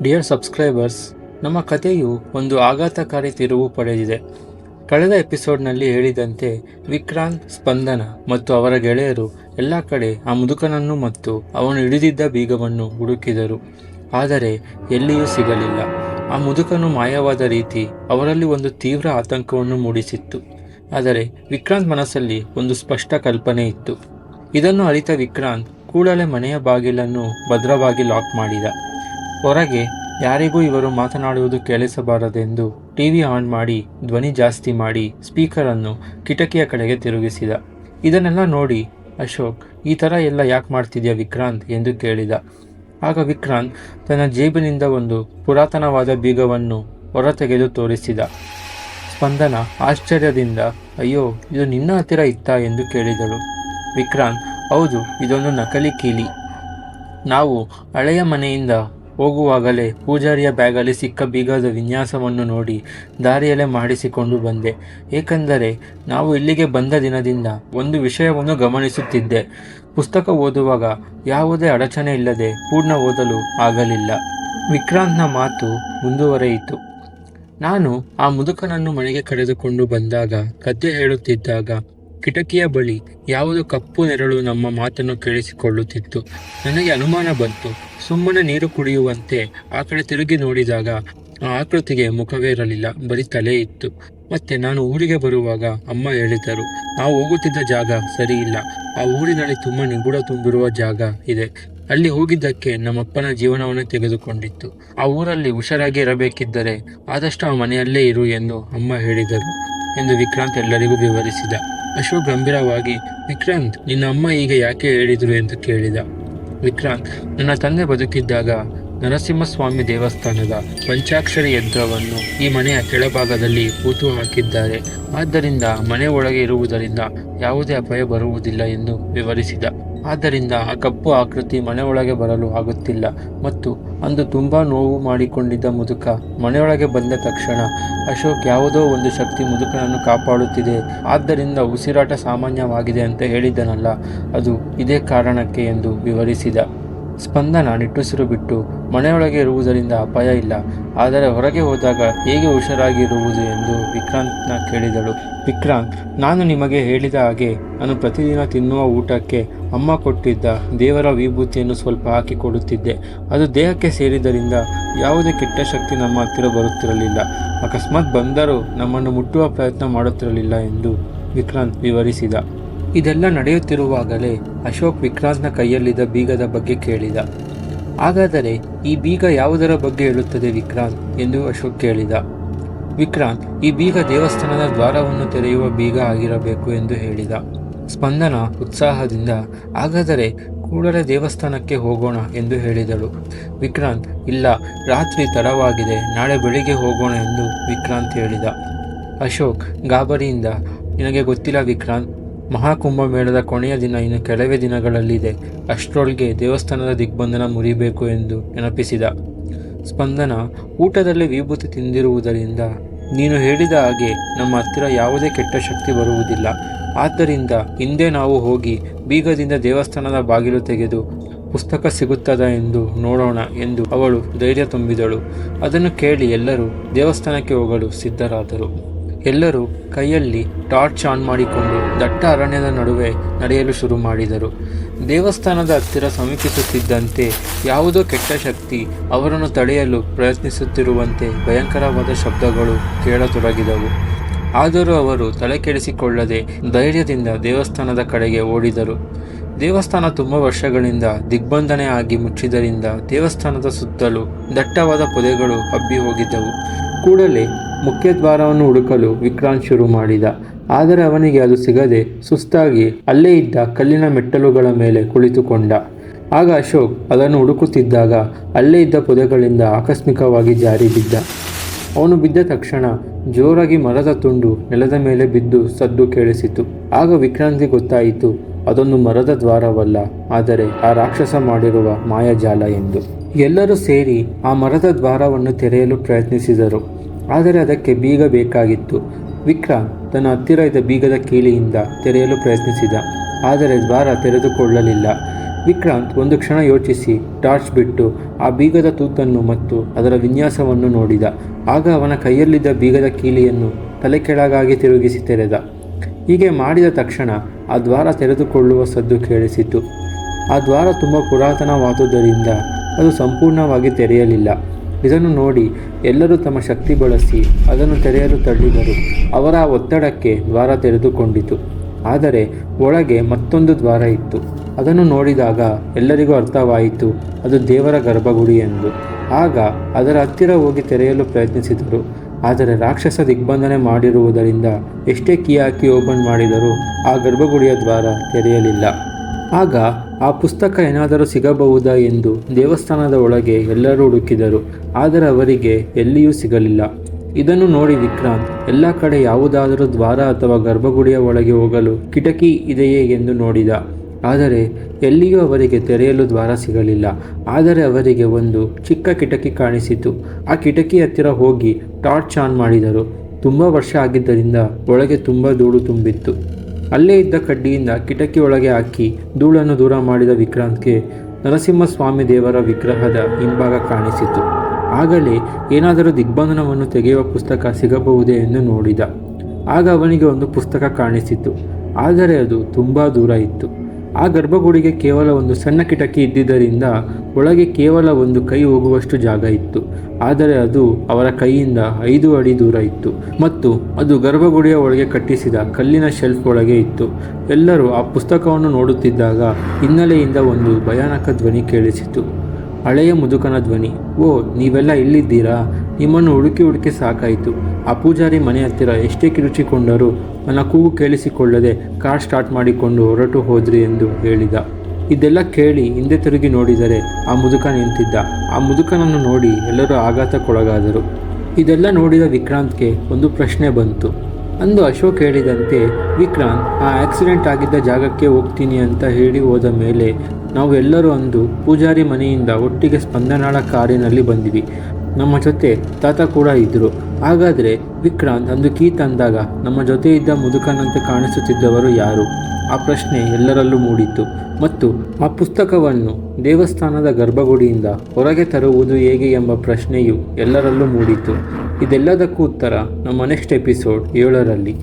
Dear subscribers, ನಮ್ಮ ಕಥೆಯು ಒಂದು ಆಘಾತಕಾರಿ ತಿರುವು ಪಡೆದಿದೆ. ಕಳೆದ ಎಪಿಸೋಡ್ನಲ್ಲಿ ಹೇಳಿದಂತೆ ವಿಕ್ರಾಂತ್, ಸ್ಪಂದನ ಮತ್ತು ಅವರ ಗೆಳೆಯರು ಎಲ್ಲ ಕಡೆ ಆ ಮುದುಕನನ್ನು ಮತ್ತು ಅವನು ಹಿಡಿದಿದ್ದ ಬೀಗವನ್ನು ಹುಡುಕಿದರು. ಆದರೆ ಎಲ್ಲಿಯೂ ಸಿಗಲಿಲ್ಲ. ಆ ಮುದುಕನು ಮಾಯವಾದ ರೀತಿ ಅವರಲ್ಲಿ ಒಂದು ತೀವ್ರ ಆತಂಕವನ್ನು ಮೂಡಿಸಿತ್ತು. ಆದರೆ ವಿಕ್ರಾಂತ್ ಮನಸ್ಸಲ್ಲಿ ಒಂದು ಸ್ಪಷ್ಟ ಕಲ್ಪನೆ ಇತ್ತು. ಇದನ್ನು ಅರಿತ ವಿಕ್ರಾಂತ್ ಕೂಡಲೇ ಮನೆಯ ಬಾಗಿಲನ್ನು ಭದ್ರವಾಗಿ ಲಾಕ್ ಮಾಡಿದ. ಹೊರಗೆ ಯಾರಿಗೂ ಇವರು ಮಾತನಾಡುವುದು ಕೇಳಿಸಬಾರದೆಂದು ಟಿವಿ ಆನ್ ಮಾಡಿ ಧ್ವನಿ ಜಾಸ್ತಿ ಮಾಡಿ ಸ್ಪೀಕರನ್ನು ಕಿಟಕಿಯ ಕಡೆಗೆ ತಿರುಗಿಸಿದ. ಇದನ್ನೆಲ್ಲ ನೋಡಿ ಅಶೋಕ್, ಈ ಥರ ಎಲ್ಲ ಯಾಕೆ ಮಾಡ್ತಿದ್ಯಾ ವಿಕ್ರಾಂತ್ ಎಂದು ಕೇಳಿದ. ಆಗ ವಿಕ್ರಾಂತ್ ತನ್ನ ಜೇಬಿನಿಂದ ಒಂದು ಪುರಾತನವಾದ ಬೀಗವನ್ನು ಹೊರತೆಗೆದು ತೋರಿಸಿದ. ಸ್ಪಂದನ ಆಶ್ಚರ್ಯದಿಂದ, ಅಯ್ಯೋ, ಇದು ನಿನ್ನ ಹತ್ತಿರ ಇತ್ತಾ ಎಂದು ಕೇಳಿದಳು. ವಿಕ್ರಾಂತ್, ಹೌದು, ಇದೊಂದು ನಕಲಿ ಕೀಲಿ. ನಾವು ಹಳೆಯ ಮನೆಯಿಂದ ಹೋಗುವಾಗಲೇ ಪೂಜಾರಿಯ ಬ್ಯಾಗಲ್ಲಿ ಸಿಕ್ಕ ಬೀಗದ ವಿನ್ಯಾಸವನ್ನು ನೋಡಿ ದಾರಿಯಲ್ಲೇ ಮಾಡಿಸಿಕೊಂಡು ಬಂದೆ. ಏಕೆಂದರೆ ನಾವು ಇಲ್ಲಿಗೆ ಬಂದ ದಿನದಿಂದ ಒಂದು ವಿಷಯವನ್ನು ಗಮನಿಸುತ್ತಿದ್ದೆ. ಪುಸ್ತಕ ಓದುವಾಗ ಯಾವುದೇ ಅಡಚಣೆ ಇಲ್ಲದೆ ಪೂರ್ಣ ಓದಲು ಆಗಲಿಲ್ಲ. ವಿಕ್ರಾಂತ್ನ ಮಾತು ಮುಂದುವರೆಯಿತು. ನಾನು ಆ ಮುದುಕನನ್ನು ಮನೆಗೆ ಕರೆದುಕೊಂಡು ಬಂದಾಗ ಕಥೆ ಹೇಳುತ್ತಿದ್ದಾಗ ಕಿಟಕಿಯ ಬಳಿ ಯಾವುದೋ ಕಪ್ಪು ನೆರಳು ನಮ್ಮ ಮಾತನ್ನು ಕೇಳಿಸಿಕೊಳ್ಳುತ್ತಿತ್ತು. ನನಗೆ ಅನುಮಾನ ಬಂತು. ಸುಮ್ಮನೆ ನೀರು ಕುಡಿಯುವಂತೆ ಆ ಕಡೆ ತಿರುಗಿ ನೋಡಿದಾಗ ಆ ಆಕೃತಿಗೆ ಮುಖವೇ ಇರಲಿಲ್ಲ, ಬರೀ ತಲೆ ಇತ್ತು. ಮತ್ತೆ ನಾನು ಊರಿಗೆ ಬರುವಾಗ ಅಮ್ಮ ಹೇಳಿದರು, ನಾವು ಹೋಗುತ್ತಿದ್ದ ಜಾಗ ಸರಿ ಇಲ್ಲ. ಆ ಊರಿನಲ್ಲಿ ತುಂಬ ನಿಗೂಢ ತುಂಬಿರುವ ಜಾಗ ಇದೆ. ಅಲ್ಲಿ ಹೋಗಿದ್ದಕ್ಕೆ ನಮ್ಮಪ್ಪನ ಜೀವನವನ್ನೇ ತೆಗೆದುಕೊಂಡಿತ್ತು. ಆ ಊರಲ್ಲಿ ಹುಷಾರಾಗಿ ಇರಬೇಕಿದ್ದರೆ ಆದಷ್ಟು ಆ ಮನೆಯಲ್ಲೇ ಇರು ಎಂದು ಅಮ್ಮ ಹೇಳಿದರು ಎಂದು ವಿಕ್ರಾಂತ್ ಎಲ್ಲರಿಗೂ ವಿವರಿಸಿದ. ಅಶೋಕ್ ಗಂಭೀರವಾಗಿ, ವಿಕ್ರಾಂತ್, ನಿನ್ನ ಅಮ್ಮ ಈಗ ಯಾಕೆ ಹೇಳಿದರು ಎಂದು ಕೇಳಿದ. ವಿಕ್ರಾಂತ್, ನನ್ನ ತಂದೆ ಬದುಕಿದ್ದಾಗ ನರಸಿಂಹಸ್ವಾಮಿ ದೇವಸ್ಥಾನದ ಪಂಚಾಕ್ಷರಿ ಯಂತ್ರವನ್ನು ಈ ಮನೆಯ ಕೆಳಭಾಗದಲ್ಲಿ ಹೂತು ಹಾಕಿದ್ದಾರೆ. ಆದ್ದರಿಂದ ಮನೆ ಒಳಗೆ ಇರುವುದರಿಂದ ಯಾವುದೇ ಅಪಾಯ ಬರುವುದಿಲ್ಲ ಎಂದು ವಿವರಿಸಿದ. ಆದ್ದರಿಂದ ಆ ಕಪ್ಪು ಆಕೃತಿ ಮನೆಯೊಳಗೆ ಬರಲು ಆಗುತ್ತಿಲ್ಲ. ಮತ್ತು ಅಂದು ತುಂಬ ನೋವು ಮಾಡಿಕೊಂಡಿದ್ದ ಮುದುಕ ಮನೆಯೊಳಗೆ ಬಂದ ತಕ್ಷಣ ಅಶೋಕ್ ಯಾವುದೋ ಒಂದು ಶಕ್ತಿ ಮುದುಕನನ್ನು ಕಾಪಾಡುತ್ತಿದೆ, ಆದ್ದರಿಂದ ಉಸಿರಾಟ ಸಾಮಾನ್ಯವಾಗಿದೆ ಅಂತ ಹೇಳಿದ್ದನಲ್ಲ, ಅದು ಇದೇ ಕಾರಣಕ್ಕೆ ಎಂದು ವಿವರಿಸಿದ. ಸ್ಪಂದನ ನಿಟ್ಟುಸಿರು ಬಿಟ್ಟು, ಮನೆಯೊಳಗೆ ಇರುವುದರಿಂದ ಅಪಾಯ ಇಲ್ಲ, ಆದರೆ ಹೊರಗೆ ಹೋದಾಗ ಹೇಗೆ ಹುಷಾರಾಗಿರುವುದು ಎಂದು ವಿಕ್ರಾಂತ್ನ ಕೇಳಿದಳು. ವಿಕ್ರಾಂತ್, ನಾನು ನಿಮಗೆ ಹೇಳಿದ ಹಾಗೆ ನಾನು ಪ್ರತಿದಿನ ತಿನ್ನುವ ಊಟಕ್ಕೆ ಅಮ್ಮ ಕೊಟ್ಟಿದ್ದ ದೇವರ ವಿಭೂತಿಯನ್ನು ಸ್ವಲ್ಪ ಹಾಕಿಕೊಡುತ್ತಿದ್ದೆ. ಅದು ದೇಹಕ್ಕೆ ಸೇರಿದ್ದರಿಂದ ಯಾವುದೇ ಕೆಟ್ಟ ಶಕ್ತಿ ನಮ್ಮ ಹತ್ತಿರ ಬರುತ್ತಿರಲಿಲ್ಲ. ಅಕಸ್ಮಾತ್ ಬಂದರೂ ನಮ್ಮನ್ನು ಮುಟ್ಟುವ ಪ್ರಯತ್ನ ಮಾಡುತ್ತಿರಲಿಲ್ಲ ಎಂದು ವಿಕ್ರಾಂತ್ ವಿವರಿಸಿದ. ಇದೆಲ್ಲ ನಡೆಯುತ್ತಿರುವಾಗಲೇ ಅಶೋಕ್ ವಿಕ್ರಾಂತ್ನ ಕೈಯಲ್ಲಿದ್ದ ಬೀಗದ ಬಗ್ಗೆ ಕೇಳಿದ. ಹಾಗಾದರೆ ಈ ಬೀಗ ಯಾವುದರ ಬಗ್ಗೆ ಹೇಳುತ್ತದೆ ವಿಕ್ರಾಂತ್ ಎಂದು ಅಶೋಕ್ ಕೇಳಿದ. ವಿಕ್ರಾಂತ್, ಈ ಬೀಗ ದೇವಸ್ಥಾನದ ದ್ವಾರವನ್ನು ತೆರೆಯುವ ಬೀಗ ಆಗಿರಬೇಕು ಎಂದು ಹೇಳಿದ. ಸ್ಪಂದನ ಉತ್ಸಾಹದಿಂದ, ಹಾಗಾದರೆ ಕೂಡಲೇ ದೇವಸ್ಥಾನಕ್ಕೆ ಹೋಗೋಣ ಎಂದು ಹೇಳಿದಳು. ವಿಕ್ರಾಂತ್, ಇಲ್ಲ, ರಾತ್ರಿ ತಡವಾಗಿದೆ, ನಾಳೆ ಬೆಳಿಗ್ಗೆ ಹೋಗೋಣ ಎಂದು ವಿಕ್ರಾಂತ್ ಹೇಳಿದ. ಅಶೋಕ್ ಗಾಬರಿಯಿಂದ, ನಿನಗೆ ಗೊತ್ತಿಲ್ಲ ವಿಕ್ರಾಂತ್, ಮಹಾಕುಂಭಮೇಳದ ಕೊನೆಯ ದಿನ ಇನ್ನು ಕೆಲವೇ ದಿನಗಳಲ್ಲಿದೆ. ಅಷ್ಟರೊಳಗೆ ದೇವಸ್ಥಾನದ ದಿಗ್ಬಂಧನ ಮುರಿಬೇಕು ಎಂದು ನೆನಪಿಸಿದ. ಸ್ಪಂದನ, ಊಟದಲ್ಲಿ ವಿಭೂತಿ ತಿಂದಿರುವುದರಿಂದ ನೀನು ಹೇಳಿದ ಹಾಗೆ ನಮ್ಮ ಹತ್ತಿರ ಯಾವುದೇ ಕೆಟ್ಟ ಶಕ್ತಿ ಬರುವುದಿಲ್ಲ. ಆದ್ದರಿಂದ ಹಿಂದೆ ನಾವು ಹೋಗಿ ಬೀಗದಿಂದ ದೇವಸ್ಥಾನದ ಬಾಗಿಲು ತೆಗೆದು ಪುಸ್ತಕ ಸಿಗುತ್ತದಾ ಎಂದು ನೋಡೋಣ ಎಂದು ಅವಳು ಧೈರ್ಯ ತುಂಬಿದಳು. ಅದನ್ನು ಕೇಳಿ ಎಲ್ಲರೂ ದೇವಸ್ಥಾನಕ್ಕೆ ಹೋಗಲು ಸಿದ್ಧರಾದರು. ಎಲ್ಲರೂ ಕೈಯಲ್ಲಿ ಟಾರ್ಚ್ ಆನ್ ಮಾಡಿಕೊಂಡು ದಟ್ಟ ಅರಣ್ಯದ ನಡುವೆ ನಡೆಯಲು ಶುರು ಮಾಡಿದರು. ದೇವಸ್ಥಾನದ ಹತ್ತಿರ ಸಮೀಪಿಸುತ್ತಿದ್ದಂತೆ ಯಾವುದೋ ಕೆಟ್ಟ ಶಕ್ತಿ ಅವರನ್ನು ತಡೆಯಲು ಪ್ರಯತ್ನಿಸುತ್ತಿರುವಂತೆ ಭಯಂಕರವಾದ ಶಬ್ದಗಳು ಕೇಳತೊಡಗಿದವು. ಆದರೂ ಅವರು ತಲೆಕೆಡಿಸಿಕೊಳ್ಳದೆ ಧೈರ್ಯದಿಂದ ದೇವಸ್ಥಾನದ ಕಡೆಗೆ ಓಡಿದರು. ದೇವಸ್ಥಾನ ತುಂಬ ವರ್ಷಗಳಿಂದ ದಿಗ್ಬಂಧನೆ ಆಗಿ ಮುಚ್ಚಿದ್ದರಿಂದ ದೇವಸ್ಥಾನದ ಸುತ್ತಲೂ ದಟ್ಟವಾದ ಪೊದೆಗಳು ಹಬ್ಬಿ ಹೋಗಿದ್ದವು. ಕೂಡಲೇ ಮುಖ್ಯದ್ವಾರವನ್ನು ಹುಡುಕಲು ವಿಕ್ರಾಂತ್ ಶುರು ಮಾಡಿದ. ಆದರೆ ಅವನಿಗೆ ಅದು ಸಿಗದೆ ಸುಸ್ತಾಗಿ ಅಲ್ಲೇ ಇದ್ದ ಕಲ್ಲಿನ ಮೆಟ್ಟಲುಗಳ ಮೇಲೆ ಕುಳಿತುಕೊಂಡ. ಆಗ ಅಶೋಕ್ ಅದನ್ನು ಹುಡುಕುತ್ತಿದ್ದಾಗ ಅಲ್ಲೇ ಇದ್ದ ಪೊದೆಗಳಿಂದ ಆಕಸ್ಮಿಕವಾಗಿ ಜಾರಿ ಬಿದ್ದ. ಅವನು ಬಿದ್ದ ತಕ್ಷಣ ಜೋರಾಗಿ ಮರದ ತುಂಡು ನೆಲದ ಮೇಲೆ ಬಿದ್ದು ಸದ್ದು ಕೇಳಿಸಿತು. ಆಗ ವಿಕ್ರಾಂತ್ಗೆ ಗೊತ್ತಾಯಿತು, ಅದೊಂದು ಮರದ ದ್ವಾರವಲ್ಲ, ಆದರೆ ಆ ರಾಕ್ಷಸ ಮಾಡಿರುವ ಮಾಯಾಜಾಲ ಎಂದು. ಎಲ್ಲರೂ ಸೇರಿ ಆ ಮರದ ದ್ವಾರವನ್ನು ತೆರೆಯಲು ಪ್ರಯತ್ನಿಸಿದರು. ಆದರೆ ಅದಕ್ಕೆ ಬೀಗ ಬೇಕಾಗಿತ್ತು. ವಿಕ್ರಾಂತ್ ತನ್ನ ಹತ್ತಿರ ಇದ್ದ ಬೀಗದ ಕೀಲಿಯಿಂದ ತೆರೆಯಲು ಪ್ರಯತ್ನಿಸಿದ, ಆದರೆ ದ್ವಾರ ತೆರೆದುಕೊಳ್ಳಲಿಲ್ಲ. ವಿಕ್ರಾಂತ್ ಒಂದು ಕ್ಷಣ ಯೋಚಿಸಿ ಟಾರ್ಚ್ ಬಿಟ್ಟು ಆ ಬೀಗದ ತೂತನ್ನು ಮತ್ತು ಅದರ ವಿನ್ಯಾಸವನ್ನು ನೋಡಿದ. ಆಗ ಅವನ ಕೈಯಲ್ಲಿದ್ದ ಬೀಗದ ಕೀಲಿಯನ್ನು ತಲೆ ಕೆಳಗಾಗಿ ತಿರುಗಿಸಿ ತೆರೆದ. ಹೀಗೆ ಮಾಡಿದ ತಕ್ಷಣ ಆ ದ್ವಾರ ತೆರೆದುಕೊಳ್ಳುವ ಸದ್ದು ಕೇಳಿಸಿತು. ಆ ದ್ವಾರ ತುಂಬ ಪುರಾತನವಾದುದರಿಂದ ಅದು ಸಂಪೂರ್ಣವಾಗಿ ತೆರೆಯಲಿಲ್ಲ. ಇದನ್ನು ನೋಡಿ ಎಲ್ಲರೂ ತಮ್ಮ ಶಕ್ತಿ ಬಳಸಿ ಅದನ್ನು ತೆರೆಯಲು ತಳ್ಳಿದರು. ಅವರ ಒತ್ತಡಕ್ಕೆ ದ್ವಾರ ತೆರೆದುಕೊಂಡಿತು. ಆದರೆ ಒಳಗೆ ಮತ್ತೊಂದು ದ್ವಾರ ಇತ್ತು. ಅದನ್ನು ನೋಡಿದಾಗ ಎಲ್ಲರಿಗೂ ಅರ್ಥವಾಯಿತು ಅದು ದೇವರ ಗರ್ಭಗುಡಿ ಎಂದು. ಆಗ ಅದರ ಹತ್ತಿರ ಹೋಗಿ ತೆರೆಯಲು ಪ್ರಯತ್ನಿಸಿದರು. ಆದರೆ ರಾಕ್ಷಸ ದಿಗ್ಬಂಧನೆ ಮಾಡಿರುವುದರಿಂದ ಎಷ್ಟೇ ಕೀ ಹಾಕಿ ಓಪನ್ ಮಾಡಿದರೂ ಆ ಗರ್ಭಗುಡಿಯ ದ್ವಾರ ತೆರೆಯಲಿಲ್ಲ. ಆಗ ಆ ಪುಸ್ತಕ ಏನಾದರೂ ಸಿಗಬಹುದಾ ಎಂದು ದೇವಸ್ಥಾನದ ಒಳಗೆ ಎಲ್ಲರೂ ಹುಡುಕಿದರು. ಆದರೆ ಅವರಿಗೆ ಎಲ್ಲಿಯೂ ಸಿಗಲಿಲ್ಲ. ಇದನ್ನು ನೋಡಿ ವಿಕ್ರಾಂತ್ ಎಲ್ಲ ಕಡೆ ಯಾವುದಾದರೂ ದ್ವಾರ ಅಥವಾ ಗರ್ಭಗುಡಿಯ ಒಳಗೆ ಹೋಗಲು ಕಿಟಕಿ ಇದೆಯೇ ಎಂದು ನೋಡಿದ. ಆದರೆ ಎಲ್ಲಿಯೂ ಅವರಿಗೆ ತೆರೆಯಲು ದ್ವಾರ ಸಿಗಲಿಲ್ಲ. ಆದರೆ ಅವರಿಗೆ ಒಂದು ಚಿಕ್ಕ ಕಿಟಕಿ ಕಾಣಿಸಿತು. ಆ ಕಿಟಕಿ ಹತ್ತಿರ ಹೋಗಿ ಟಾರ್ಚ್ ಆನ್ ಮಾಡಿದರು. ತುಂಬ ವರ್ಷ ಆಗಿದ್ದರಿಂದ ಒಳಗೆ ತುಂಬ ಧೂಳು ತುಂಬಿತ್ತು. ಅಲ್ಲೇ ಇದ್ದ ಕಡ್ಡಿಯಿಂದ ಕಿಟಕಿ ಒಳಗೆ ಹಾಕಿ ಧೂಳನ್ನು ದೂರ ಮಾಡಿದ ವಿಕ್ರಾಂತ್ಗೆ ನರಸಿಂಹಸ್ವಾಮಿ ದೇವರ ವಿಗ್ರಹದ ಹಿಂಭಾಗ ಕಾಣಿಸಿತು. ಆಗಲೇ ಏನಾದರೂ ದಿಗ್ಬಂಧನವನ್ನು ತೆಗೆಯುವ ಪುಸ್ತಕ ಸಿಗಬಹುದೇ ಎಂದು ನೋಡಿದ. ಆಗ ಅವನಿಗೆ ಒಂದು ಪುಸ್ತಕ ಕಾಣಿಸಿತು. ಆದರೆ ಅದು ತುಂಬ ದೂರ ಇತ್ತು. ಆ ಗರ್ಭಗುಡಿಗೆ ಕೇವಲ ಒಂದು ಸಣ್ಣ ಕಿಟಕಿ ಇದ್ದಿದ್ದರಿಂದ ಒಳಗೆ ಕೇವಲ ಒಂದು ಕೈ ಹೋಗುವಷ್ಟು ಜಾಗ ಇತ್ತು. ಆದರೆ ಅದು ಅವರ ಕೈಯಿಂದ 5 ಅಡಿ ದೂರ ಇತ್ತು ಮತ್ತು ಅದು ಗರ್ಭಗುಡಿಯ ಒಳಗೆ ಕಟ್ಟಿಸಿದ ಕಲ್ಲಿನ ಶೆಲ್ಫ್ ಒಳಗೆ ಇತ್ತು. ಎಲ್ಲರೂ ಆ ಪುಸ್ತಕವನ್ನು ನೋಡುತ್ತಿದ್ದಾಗ ಹಿನ್ನೆಲೆಯಿಂದ ಒಂದು ಭಯಾನಕ ಧ್ವನಿ ಕೇಳಿಸಿತು. ಹಳೆಯ ಮುದುಕನ ಧ್ವನಿ. ಓ, ನೀವೆಲ್ಲ ಇಲ್ಲಿದ್ದೀರಾ? ನಿಮ್ಮನ್ನು ಹುಡುಕಿ ಸಾಕಾಯಿತು. ಆ ಪೂಜಾರಿ ಮನೆ ಹತ್ತಿರ ಎಷ್ಟೇ ಕಿರುಚಿಕೊಂಡರೂ ನನ್ನ ಕೂಗು ಕೇಳಿಸಿಕೊಳ್ಳದೆ ಕಾರ್ ಸ್ಟಾರ್ಟ್ ಮಾಡಿಕೊಂಡು ಹೊರಟು ಹೋದ್ರಿ ಎಂದು ಹೇಳಿದ. ಇದೆಲ್ಲ ಕೇಳಿ ಹಿಂದೆ ತಿರುಗಿ ನೋಡಿದರೆ ಆ ಮುದುಕ ನಿಂತಿದ್ದ. ಆ ಮುದುಕನನ್ನು ನೋಡಿ ಎಲ್ಲರೂ ಆಘಾತಕ್ಕೊಳಗಾದರು. ಇದೆಲ್ಲ ನೋಡಿದ ವಿಕ್ರಾಂತ್ಗೆ ಒಂದು ಪ್ರಶ್ನೆ ಬಂತು. ಅಂದು ಅಶೋಕ್ ಹೇಳಿದಂತೆ ವಿಕ್ರಾಂತ್ ಆ ಆಕ್ಸಿಡೆಂಟ್ ಆಗಿದ್ದ ಜಾಗಕ್ಕೆ ಹೋಗ್ತೀನಿ ಅಂತ ಹೇಳಿ ಹೋದ ಮೇಲೆ ನಾವು ಎಲ್ಲರೂ ಅಂದು ಪೂಜಾರಿ ಮನೆಯಿಂದ ಒಟ್ಟಿಗೆ ಸ್ಪಂದನಾಳ ಕಾರಿನಲ್ಲಿ ಬಂದ್ವಿ. ನಮ್ಮ ಜೊತೆ ತಾತ ಕೂಡ ಇದ್ದರು. ಹಾಗಾದರೆ ವಿಕ್ರಾಂತ್ ಅಂದು ಕೀ ತಂದಾಗ ನಮ್ಮ ಜೊತೆ ಇದ್ದ ಮುದುಕನಂತೆ ಕಾಣಿಸುತ್ತಿದ್ದವರು ಯಾರು? ಆ ಪ್ರಶ್ನೆ ಎಲ್ಲರಲ್ಲೂ ಮೂಡಿತು. ಮತ್ತು ಆ ಪುಸ್ತಕವನ್ನು ದೇವಸ್ಥಾನದ ಗರ್ಭಗುಡಿಯಿಂದ ಹೊರಗೆ ತರುವುದು ಹೇಗೆ ಎಂಬ ಪ್ರಶ್ನೆಯು ಎಲ್ಲರಲ್ಲೂ ಮೂಡಿತು. ಇದೆಲ್ಲದಕ್ಕೂ ಉತ್ತರ ನಮ್ಮ ನೆಕ್ಸ್ಟ್ ಎಪಿಸೋಡ್ 7ರಲ್ಲಿ.